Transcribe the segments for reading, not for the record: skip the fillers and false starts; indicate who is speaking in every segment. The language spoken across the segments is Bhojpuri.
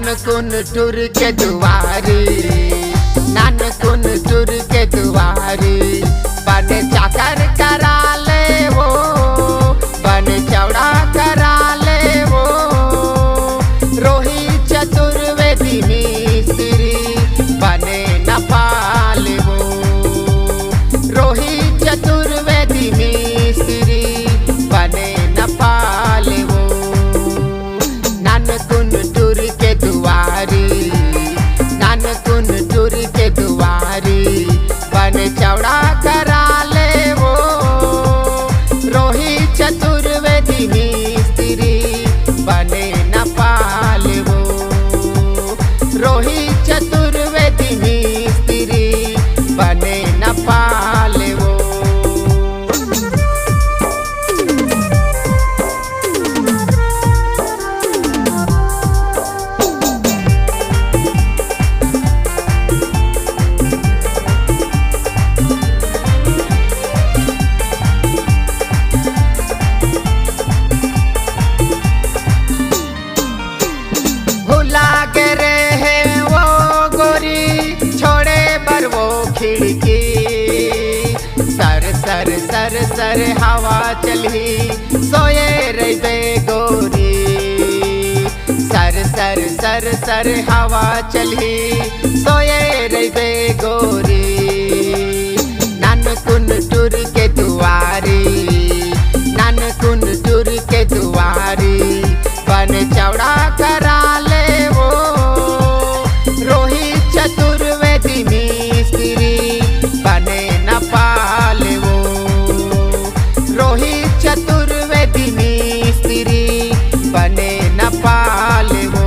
Speaker 1: नानकुन टूर के दुआरी, नानकुन टूर के दुआरी। बन चाकर करा ले वो, बन चौड़ा करा ले वो। रोही चतुर्वेदी मिस्त्री बने न पाल वो। रोही चतुर्वेदी मिस्त्री बने न पाल वो। नानकुन टूर के दुआरी, नानकुन टूर के दुआरी। बन चौड़ा करा ले वो। रोही चतुर्वेदी मिस्त्री बने न पाल वो। रोही चतुर्वेदी मिस्त्री बने न पाल वो। खिड़की सर सर सर सर हवा चली सोए रे गोरी। सर सर सर सर हवा चली सोए रे गोरी। नानकुन टूर के दुआरी, नानकुन टूर के दुआरी। बन चौड़ा करा ले वो। रोही चतुर्वेदी मिस्त्री बने न पाल वो। रोही चतुर्वेदी मिस्त्री बने न पाल वो।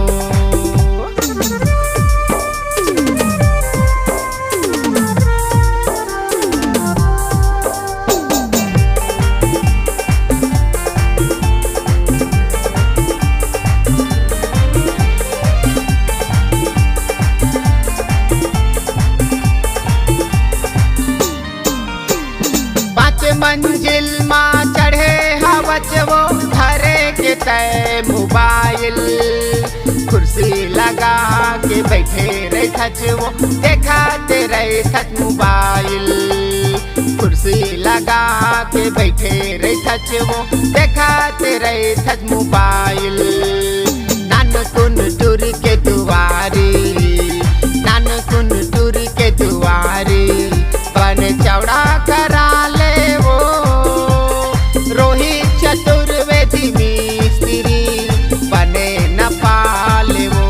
Speaker 1: मंजिल माँ चढ़े हवच वो। धरे के तय मोबाइल कुर्सी लगा के बैठे रहे थच वो। देखाते रहे थच मोबाइल कुर्सी लगा के बैठे रहे थच वो। देखाते रहे थच मोबाइल। नानकुन टूर के दुआरी, नानकुन टूर के दुआरी। बन चौड़ा करा ले वो। रोही चतुर्वेदी मिस्त्री बने न पाल वो।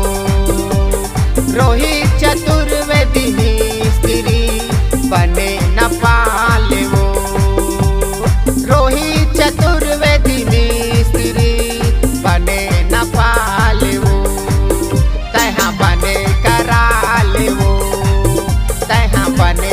Speaker 1: रोही चतुर्वेदी मिस्त्री बने न पाल वो। रोही चतुर्वेदी मिस्त्री बने न पाल वो। तहाँ बने करा ले वो, तहाँ बने